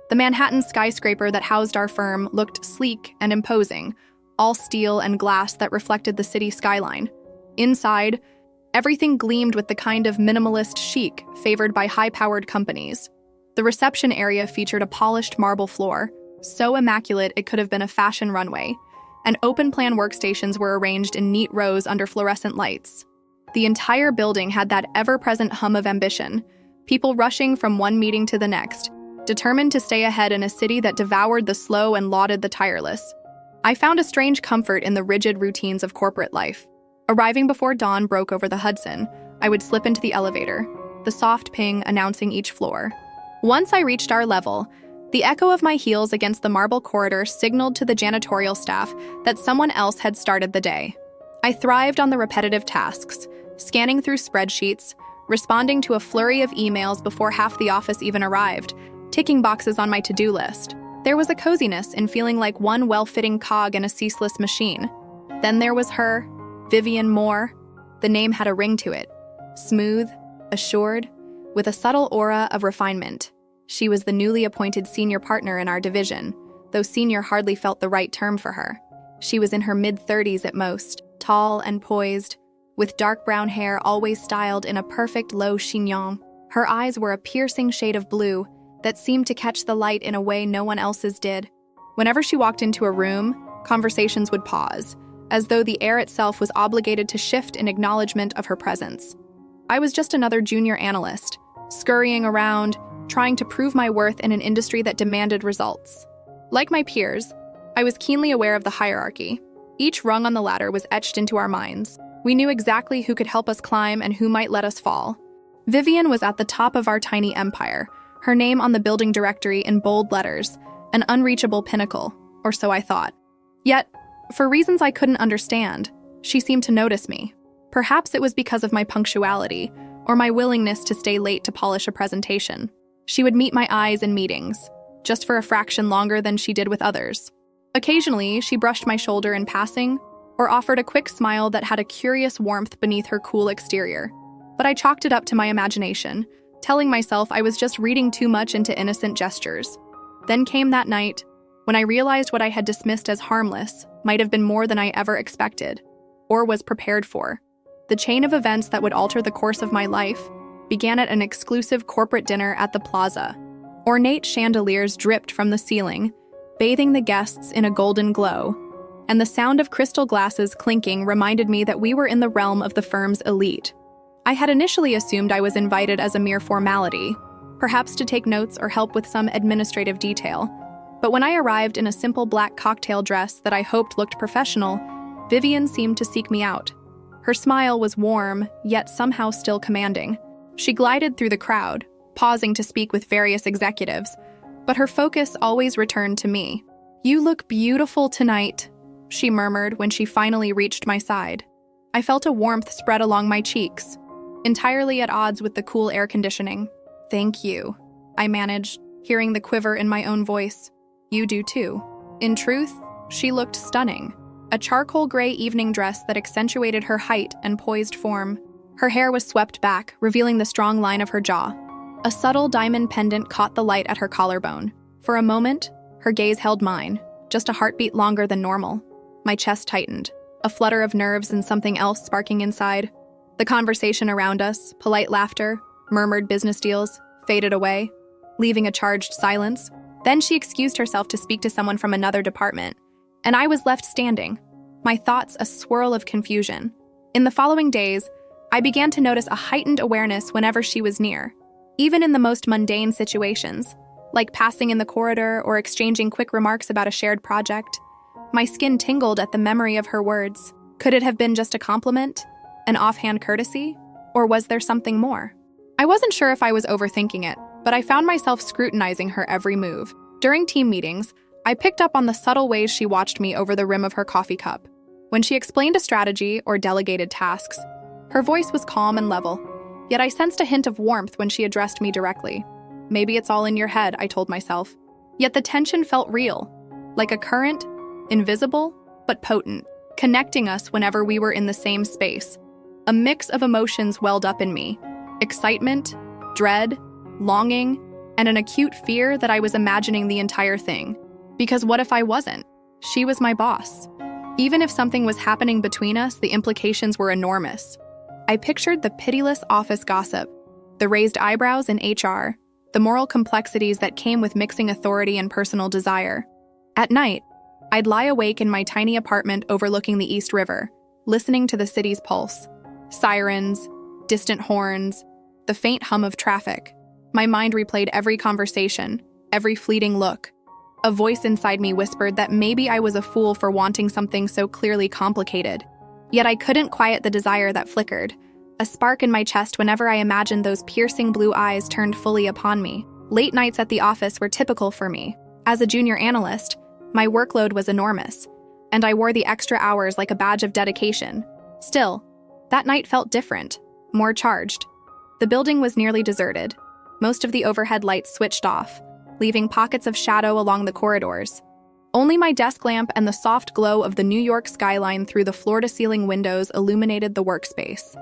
The Manhattan skyscraper that housed our firm looked sleek and imposing, all steel and glass that reflected the city skyline. Inside, everything gleamed with the kind of minimalist chic favored by high-powered companies. The reception area featured a polished marble floor, so immaculate it could have been a fashion runway, and open-plan workstations were arranged in neat rows under fluorescent lights. The entire building had that ever-present hum of ambition, people rushing from one meeting to the next, determined to stay ahead in a city that devoured the slow and lauded the tireless. I found a strange comfort in the rigid routines of corporate life. Arriving before dawn broke over the Hudson, I would slip into the elevator, the soft ping announcing each floor. Once I reached our level, the echo of my heels against the marble corridor signaled to the janitorial staff that someone else had started the day. I thrived on the repetitive tasks, scanning through spreadsheets, responding to a flurry of emails before half the office even arrived, ticking boxes on my to-do list. There was a coziness in feeling like one well-fitting cog in a ceaseless machine. Then there was her, Vivian Moore. The name had a ring to it. Smooth, assured, with a subtle aura of refinement. She was the newly appointed senior partner in our division, though senior hardly felt the right term for her. She was in her mid-30s at most, tall and poised, with dark brown hair always styled in a perfect low chignon. Her eyes were a piercing shade of blue that seemed to catch the light in a way no one else's did. Whenever she walked into a room, conversations would pause, as though the air itself was obligated to shift in acknowledgement of her presence. I was just another junior analyst, scurrying around, trying to prove my worth in an industry that demanded results. Like my peers, I was keenly aware of the hierarchy. Each rung on the ladder was etched into our minds. We knew exactly who could help us climb and who might let us fall. Vivian was at the top of our tiny empire, her name on the building directory in bold letters, an unreachable pinnacle, or so I thought. Yet, for reasons I couldn't understand, she seemed to notice me. Perhaps it was because of my punctuality, or my willingness to stay late to polish a presentation. She would meet my eyes in meetings, just for a fraction longer than she did with others. Occasionally, she brushed my shoulder in passing, or offered a quick smile that had a curious warmth beneath her cool exterior. But I chalked it up to my imagination, telling myself I was just reading too much into innocent gestures. Then came that night, when I realized what I had dismissed as harmless might have been more than I ever expected, or was prepared for. The chain of events that would alter the course of my life began at an exclusive corporate dinner at the Plaza. Ornate chandeliers dripped from the ceiling, bathing the guests in a golden glow, and the sound of crystal glasses clinking reminded me that we were in the realm of the firm's elite. I had initially assumed I was invited as a mere formality, perhaps to take notes or help with some administrative detail. But when I arrived in a simple black cocktail dress that I hoped looked professional, Vivian seemed to seek me out. Her smile was warm, yet somehow still commanding. She glided through the crowd, pausing to speak with various executives, but her focus always returned to me. "You look beautiful tonight," she murmured when she finally reached my side. I felt a warmth spread along my cheeks, entirely at odds with the cool air conditioning. "Thank you," I managed, hearing the quiver in my own voice. "You do too." In truth, she looked stunning. A charcoal gray evening dress that accentuated her height and poised form. Her hair was swept back, revealing the strong line of her jaw. A subtle diamond pendant caught the light at her collarbone. For a moment, her gaze held mine, just a heartbeat longer than normal. My chest tightened, a flutter of nerves and something else sparking inside. The conversation around us, polite laughter, murmured business deals, faded away, leaving a charged silence. Then she excused herself to speak to someone from another department, and I was left standing, my thoughts a swirl of confusion. In the following days, I began to notice a heightened awareness whenever she was near, even in the most mundane situations, like passing in the corridor or exchanging quick remarks about a shared project. My skin tingled at the memory of her words. Could it have been just a compliment, an offhand courtesy, or was there something more? I wasn't sure if I was overthinking it, but I found myself scrutinizing her every move. During team meetings, I picked up on the subtle ways she watched me over the rim of her coffee cup. When she explained a strategy or delegated tasks, her voice was calm and level, yet I sensed a hint of warmth when she addressed me directly. Maybe it's all in your head, I told myself. Yet the tension felt real, like a current, invisible but potent, connecting us whenever we were in the same space. A mix of emotions welled up in me: excitement, dread, longing, and an acute fear that I was imagining the entire thing. Because what if I wasn't? She was my boss. Even if something was happening between us, the implications were enormous. I pictured the pitiless office gossip, the raised eyebrows in HR, the moral complexities that came with mixing authority and personal desire. At night, I'd lie awake in my tiny apartment overlooking the East River, listening to the city's pulse. Sirens, distant horns, the faint hum of traffic. My mind replayed every conversation, every fleeting look. A voice inside me whispered that maybe I was a fool for wanting something so clearly complicated. Yet I couldn't quiet the desire that flickered, a spark in my chest whenever I imagined those piercing blue eyes turned fully upon me. Late nights at the office were typical for me. As a junior analyst, my workload was enormous, and I wore the extra hours like a badge of dedication. Still, that night felt different, more charged. The building was nearly deserted, most of the overhead lights switched off, leaving pockets of shadow along the corridors. Only my desk lamp and the soft glow of the New York skyline through the floor-to-ceiling windows illuminated the workspace.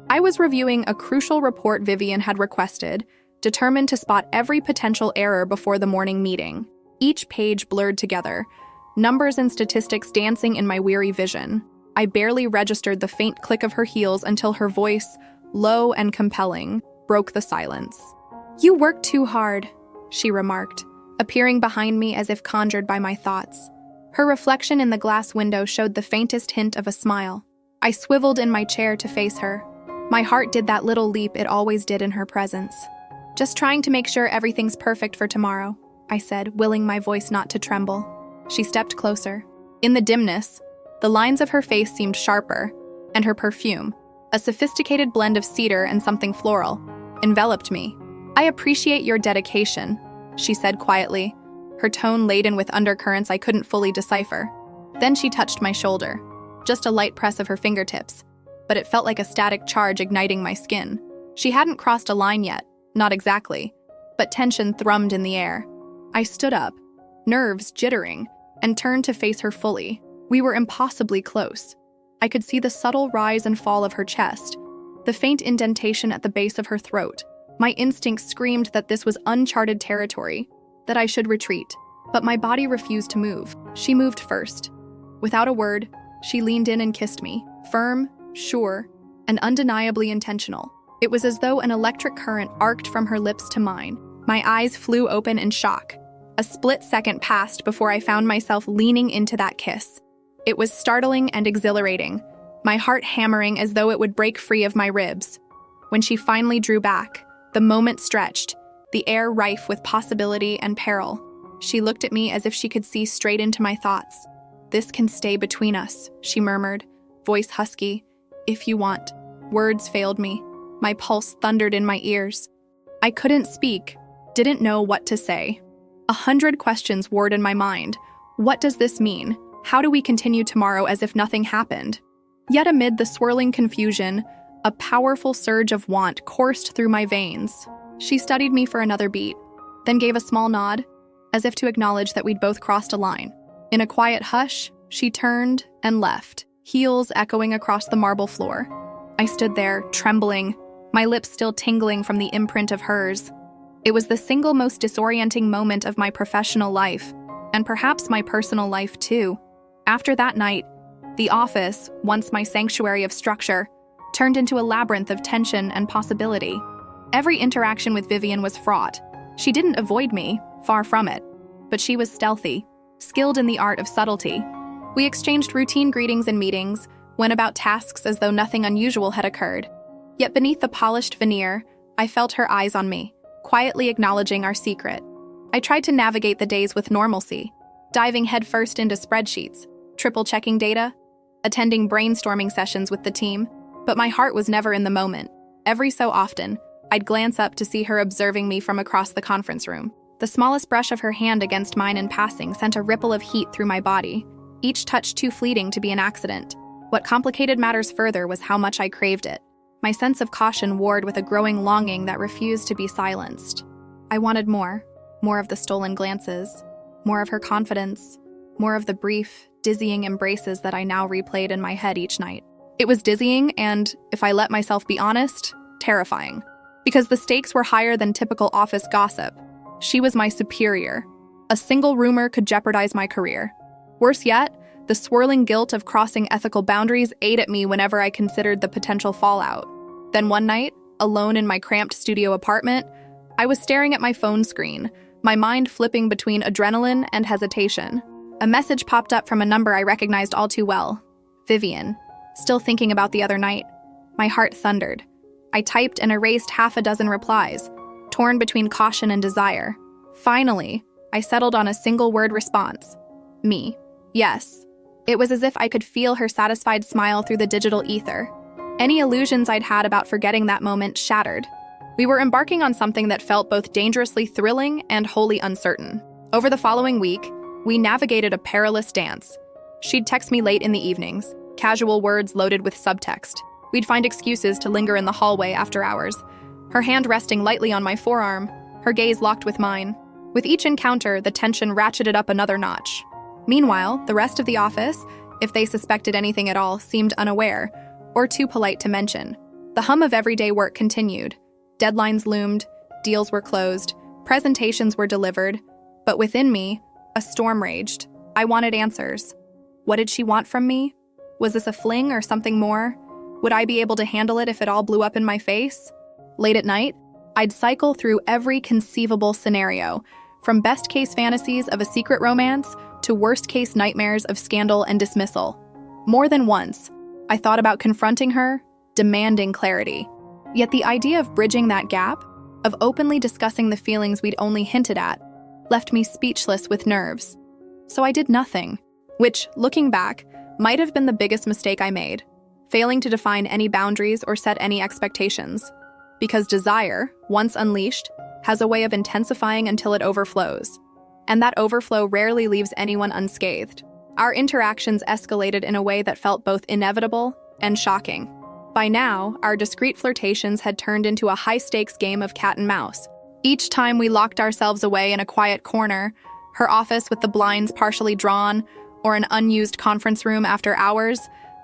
I was reviewing a crucial report Vivian had requested, determined to spot every potential error before the morning meeting. Each page blurred together, numbers and statistics dancing in my weary vision. I barely registered the faint click of her heels until her voice, low and compelling, broke the silence. "You work too hard," she remarked, appearing behind me as if conjured by my thoughts. Her reflection in the glass window showed the faintest hint of a smile. I swiveled in my chair to face her. My heart did that little leap it always did in her presence. "Just trying to make sure everything's perfect for tomorrow," I said, willing my voice not to tremble. She stepped closer. In the dimness, the lines of her face seemed sharper, and her perfume, a sophisticated blend of cedar and something floral, enveloped me. "I appreciate your dedication," she said quietly, her tone laden with undercurrents I couldn't fully decipher. Then she touched my shoulder, just a light press of her fingertips, but it felt like a static charge igniting my skin. She hadn't crossed a line yet, not exactly, but tension thrummed in the air. I stood up, nerves jittering, and turned to face her fully. We were impossibly close. I could see the subtle rise and fall of her chest, the faint indentation at the base of her throat. My instincts screamed that this was uncharted territory, that I should retreat, but my body refused to move. She moved first. Without a word, she leaned in and kissed me, firm, sure, and undeniably intentional. It was as though an electric current arced from her lips to mine. My eyes flew open in shock. A split second passed before I found myself leaning into that kiss. It was startling and exhilarating, my heart hammering as though it would break free of my ribs. When she finally drew back, the moment stretched, the air rife with possibility and peril. She looked at me as if she could see straight into my thoughts. "This can stay between us," she murmured, voice husky. "If you want." Words failed me. My pulse thundered in my ears. I couldn't speak, didn't know what to say. 100 questions warred in my mind. What does this mean? How do we continue tomorrow as if nothing happened? Yet amid the swirling confusion, a powerful surge of want coursed through my veins. She studied me for another beat, then gave a small nod, as if to acknowledge that we'd both crossed a line. In a quiet hush, she turned and left, heels echoing across the marble floor. I stood there, trembling, my lips still tingling from the imprint of hers. It was the single most disorienting moment of my professional life, and perhaps my personal life too. After that night, the office, once my sanctuary of structure, turned into a labyrinth of tension and possibility. Every interaction with Vivian was fraught. She didn't avoid me, far from it, but she was stealthy, skilled in the art of subtlety. We exchanged routine greetings in meetings, went about tasks as though nothing unusual had occurred. Yet beneath the polished veneer, I felt her eyes on me, quietly acknowledging our secret. I tried to navigate the days with normalcy, diving headfirst into spreadsheets, triple-checking data, attending brainstorming sessions with the team, but my heart was never in the moment. Every so often, I'd glance up to see her observing me from across the conference room. The smallest brush of her hand against mine in passing sent a ripple of heat through my body, each touch too fleeting to be an accident. What complicated matters further was how much I craved it. My sense of caution warred with a growing longing that refused to be silenced. I wanted more of the stolen glances, more of her confidence, more of the brief, dizzying embraces that I now replayed in my head each night. It was dizzying and, if I let myself be honest, terrifying. Because the stakes were higher than typical office gossip. She was my superior. A single rumor could jeopardize my career. Worse yet, the swirling guilt of crossing ethical boundaries ate at me whenever I considered the potential fallout. Then one night, alone in my cramped studio apartment, I was staring at my phone screen, my mind flipping between adrenaline and hesitation. A message popped up from a number I recognized all too well. Vivian. Still thinking about the other night. My heart thundered. I typed and erased half a dozen replies, torn between caution and desire. Finally, I settled on a single-word response. Me. Yes. It was as if I could feel her satisfied smile through the digital ether. Any illusions I'd had about forgetting that moment shattered. We were embarking on something that felt both dangerously thrilling and wholly uncertain. Over the following week, we navigated a perilous dance. She'd text me late in the evenings, casual words loaded with subtext. We'd find excuses to linger in the hallway after hours, her hand resting lightly on my forearm, her gaze locked with mine. With each encounter, the tension ratcheted up another notch. Meanwhile, the rest of the office, if they suspected anything at all, seemed unaware, or too polite to mention. The hum of everyday work continued. Deadlines loomed, deals were closed, presentations were delivered, but within me, a storm raged. I wanted answers. What did she want from me? Was this a fling or something more? Would I be able to handle it if it all blew up in my face? Late at night, I'd cycle through every conceivable scenario, from best-case fantasies of a secret romance to worst-case nightmares of scandal and dismissal. More than once, I thought about confronting her, demanding clarity. Yet the idea of bridging that gap, of openly discussing the feelings we'd only hinted at, left me speechless with nerves. So I did nothing, which, looking back, might have been the biggest mistake I made, failing to define any boundaries or set any expectations. Because desire, once unleashed, has a way of intensifying until it overflows. And that overflow rarely leaves anyone unscathed. Our interactions escalated in a way that felt both inevitable and shocking. By now, our discreet flirtations had turned into a high-stakes game of cat and mouse. Each time we locked ourselves away in a quiet corner, her office with the blinds partially drawn, or an unused conference room after hours,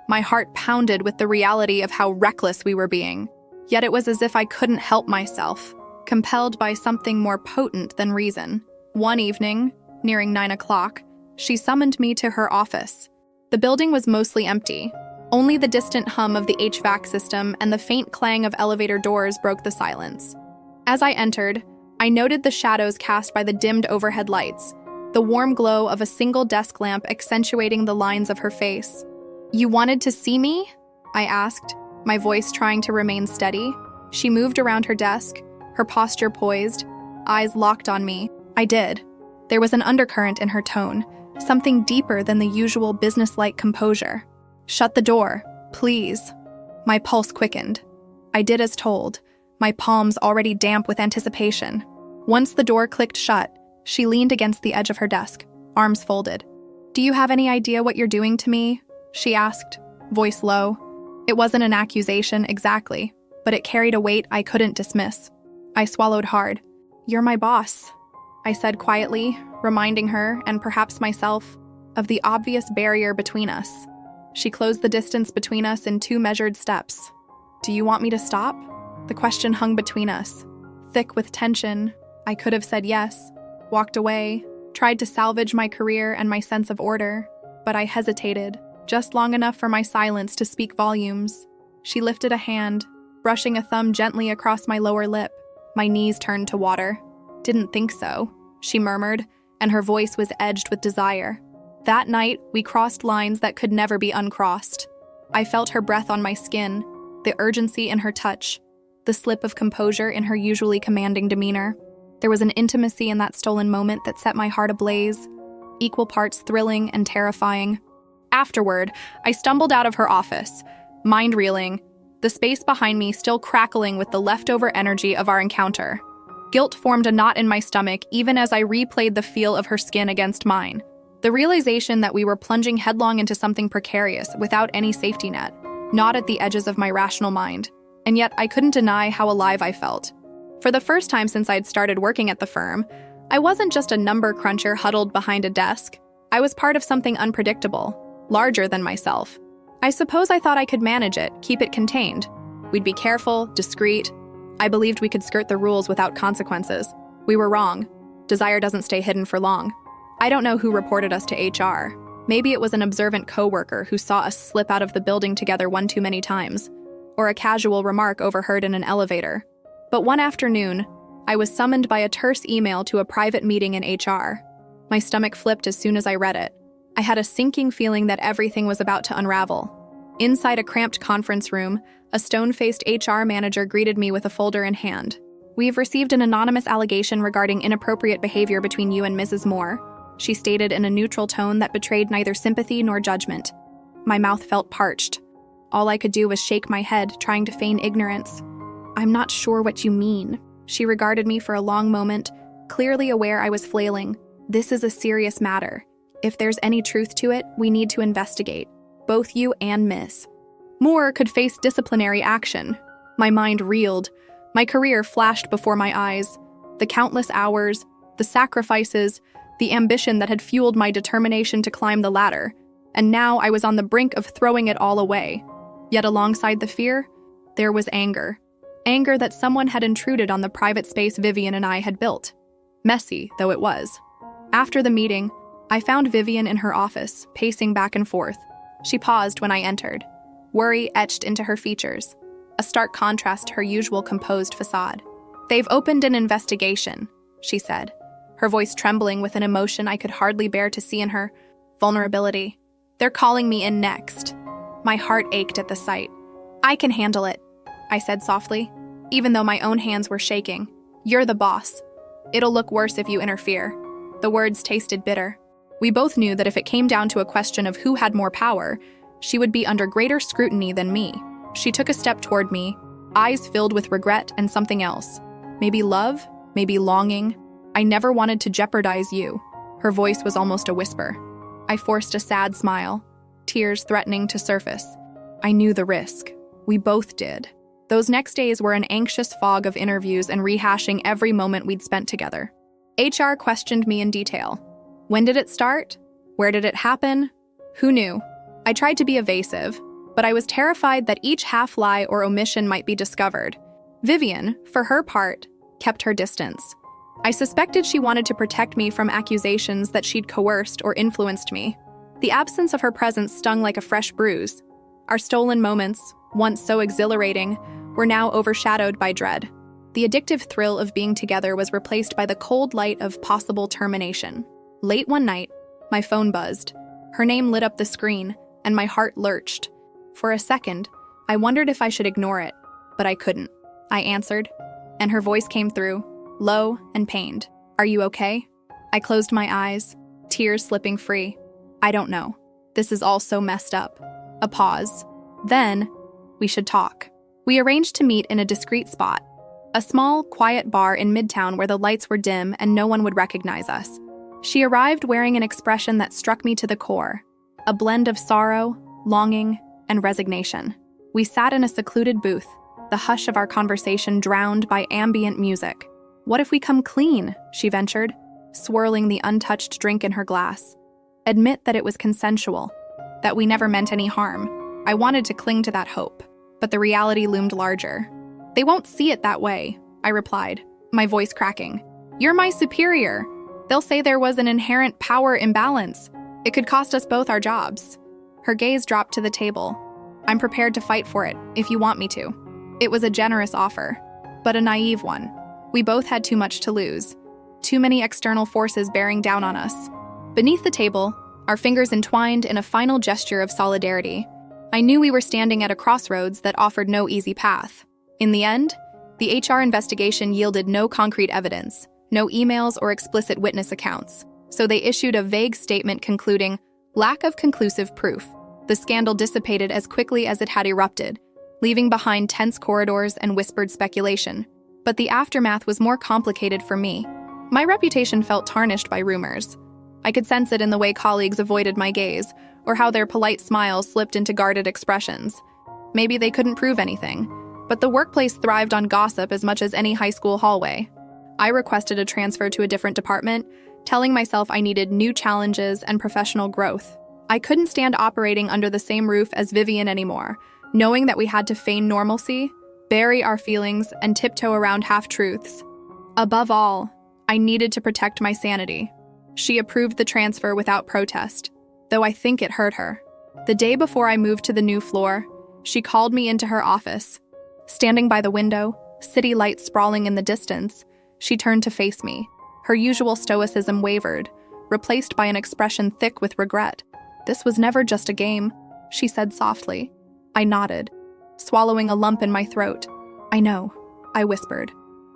my heart pounded with the reality of how reckless we were being. Yet it was as if I couldn't help myself, compelled by something more potent than reason. One evening, nearing 9 o'clock, she summoned me to her office. The building was mostly empty. Only the distant hum of the HVAC system and the faint clang of elevator doors broke the silence. As I entered, I noted the shadows cast by the dimmed overhead lights, the warm glow of a single desk lamp accentuating the lines of her face. "You wanted to see me?" I asked, my voice trying to remain steady. She moved around her desk, her posture poised, eyes locked on me. I did. There was an undercurrent in her tone, something deeper than the usual businesslike composure. "Shut the door, please." My pulse quickened. I did as told, my palms already damp with anticipation. Once the door clicked shut, she leaned against the edge of her desk, arms folded. "Do you have any idea what you're doing to me?" she asked, voice low. It wasn't an accusation exactly, but it carried a weight I couldn't dismiss. I swallowed hard. "You're my boss," I said quietly, reminding her, and perhaps myself, of the obvious barrier between us. She closed the distance between us in 2 measured steps. "Do you want me to stop?" The question hung between us. Thick with tension, I could have said yes, walked away, tried to salvage my career and my sense of order, but I hesitated, just long enough for my silence to speak volumes. She lifted a hand, brushing a thumb gently across my lower lip. My knees turned to water. "Didn't think so," she murmured, and her voice was edged with desire. That night, we crossed lines that could never be uncrossed. I felt her breath on my skin, the urgency in her touch, the slip of composure in her usually commanding demeanor. There was an intimacy in that stolen moment that set my heart ablaze, equal parts thrilling and terrifying. Afterward, I stumbled out of her office, mind reeling, the space behind me still crackling with the leftover energy of our encounter. Guilt formed a knot in my stomach even as I replayed the feel of her skin against mine. The realization that we were plunging headlong into something precarious without any safety net, gnawed at the edges of my rational mind. And yet I couldn't deny how alive I felt. For the first time since I'd started working at the firm, I wasn't just a number cruncher huddled behind a desk. I was part of something unpredictable, larger than myself. I suppose I thought I could manage it, keep it contained. We'd be careful, discreet. I believed we could skirt the rules without consequences. We were wrong. Desire doesn't stay hidden for long. I don't know who reported us to HR. Maybe it was an observant coworker who saw us slip out of the building together one too many times, or a casual remark overheard in an elevator. But one afternoon, I was summoned by a terse email to a private meeting in HR. My stomach flipped as soon as I read it. I had a sinking feeling that everything was about to unravel. Inside a cramped conference room, a stone-faced HR manager greeted me with a folder in hand. "We've received an anonymous allegation regarding inappropriate behavior between you and Mrs. Moore," she stated in a neutral tone that betrayed neither sympathy nor judgment. My mouth felt parched. All I could do was shake my head, trying to feign ignorance. "I'm not sure what you mean." She regarded me for a long moment, clearly aware I was flailing. "This is a serious matter. If there's any truth to it, we need to investigate. Both you and Miss Moore could face disciplinary action." My mind reeled. My career flashed before my eyes. The countless hours, the sacrifices, the ambition that had fueled my determination to climb the ladder. And now I was on the brink of throwing it all away. Yet alongside the fear, there was anger. Anger that someone had intruded on the private space Vivian and I had built. Messy though it was. After the meeting, I found Vivian in her office, pacing back and forth. She paused when I entered, worry etched into her features, a stark contrast to her usual composed facade. "They've opened an investigation," she said, her voice trembling with an emotion I could hardly bear to see in her. Vulnerability. "They're calling me in next." My heart ached at the sight. "I can handle it," I said softly, even though my own hands were shaking. "You're the boss. It'll look worse if you interfere." The words tasted bitter. We both knew that if it came down to a question of who had more power, she would be under greater scrutiny than me. She took a step toward me, eyes filled with regret and something else. Maybe love, maybe longing. "I never wanted to jeopardize you." Her voice was almost a whisper. I forced a sad smile, tears threatening to surface. I knew the risk. We both did. Those next days were an anxious fog of interviews and rehashing every moment we'd spent together. HR questioned me in detail. When did it start? Where did it happen? Who knew? I tried to be evasive, but I was terrified that each half-lie or omission might be discovered. Vivian, for her part, kept her distance. I suspected she wanted to protect me from accusations that she'd coerced or influenced me. The absence of her presence stung like a fresh bruise. Our stolen moments, once so exhilarating, were now overshadowed by dread. The addictive thrill of being together was replaced by the cold light of possible termination. Late one night, my phone buzzed. Her name lit up the screen, and my heart lurched. For a second, I wondered if I should ignore it, but I couldn't. I answered, and her voice came through, low and pained. "Are you okay?" I closed my eyes, tears slipping free. "I don't know. This is all so messed up." A pause. Then, "We should talk." We arranged to meet in a discreet spot, a small, quiet bar in Midtown where the lights were dim and no one would recognize us. She arrived wearing an expression that struck me to the core, a blend of sorrow, longing, and resignation. We sat in a secluded booth, the hush of our conversation drowned by ambient music. "What if we come clean?" she ventured, swirling the untouched drink in her glass. "Admit that it was consensual, that we never meant any harm." I wanted to cling to that hope, but the reality loomed larger. "They won't see it that way," I replied, my voice cracking. "You're my superior. They'll say there was an inherent power imbalance. It could cost us both our jobs." Her gaze dropped to the table. "I'm prepared to fight for it, if you want me to." It was a generous offer, but a naive one. We both had too much to lose, too many external forces bearing down on us. Beneath the table, our fingers entwined in a final gesture of solidarity, I knew we were standing at a crossroads that offered no easy path. In the end, the HR investigation yielded no concrete evidence, no emails or explicit witness accounts, so they issued a vague statement concluding, "Lack of conclusive proof." The scandal dissipated as quickly as it had erupted, leaving behind tense corridors and whispered speculation. But the aftermath was more complicated for me. My reputation felt tarnished by rumors. I could sense it in the way colleagues avoided my gaze, or how their polite smiles slipped into guarded expressions. Maybe they couldn't prove anything, but the workplace thrived on gossip as much as any high school hallway. I requested a transfer to a different department, telling myself I needed new challenges and professional growth. I couldn't stand operating under the same roof as Vivian anymore, knowing that we had to feign normalcy, bury our feelings, and tiptoe around half-truths. Above all, I needed to protect my sanity. She approved the transfer without protest, though I think it hurt her. The day before I moved to the new floor, she called me into her office. Standing by the window, city lights sprawling in the distance, she turned to face me. Her usual stoicism wavered, replaced by an expression thick with regret. "This was never just a game," she said softly. I nodded, swallowing a lump in my throat. "I know," I whispered.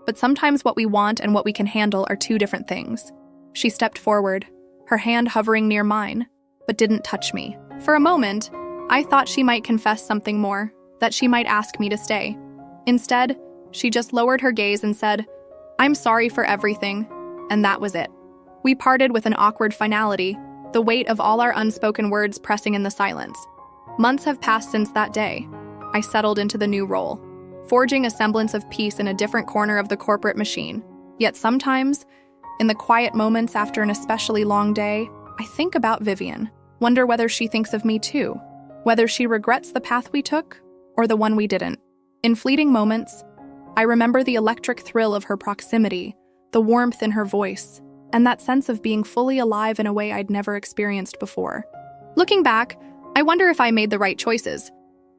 "But sometimes what we want and what we can handle are two different things." She stepped forward, her hand hovering near mine, but didn't touch me. For a moment, I thought she might confess something more, that she might ask me to stay. Instead, she just lowered her gaze and said, "I'm sorry for everything," and that was it. We parted with an awkward finality, the weight of all our unspoken words pressing in the silence. Months have passed since that day. I settled into the new role, forging a semblance of peace in a different corner of the corporate machine. Yet sometimes, in the quiet moments after an especially long day, I think about Vivian, wonder whether she thinks of me too, whether she regrets the path we took or the one we didn't. In fleeting moments, I remember the electric thrill of her proximity, the warmth in her voice, and that sense of being fully alive in a way I'd never experienced before. Looking back, I wonder if I made the right choices,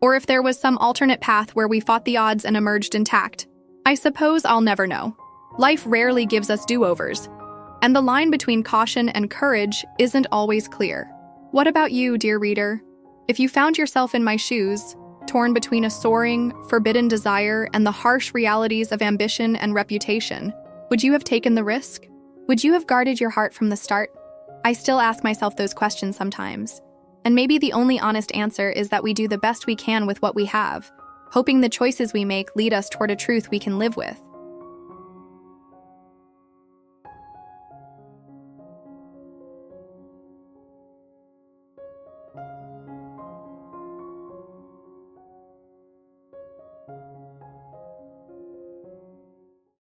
or if there was some alternate path where we fought the odds and emerged intact. I suppose I'll never know. Life rarely gives us do-overs, and the line between caution and courage isn't always clear. What about you, dear reader? If you found yourself in my shoes, torn between a soaring, forbidden desire and the harsh realities of ambition and reputation, would you have taken the risk? Would you have guarded your heart from the start? I still ask myself those questions sometimes. And maybe the only honest answer is that we do the best we can with what we have, hoping the choices we make lead us toward a truth we can live with.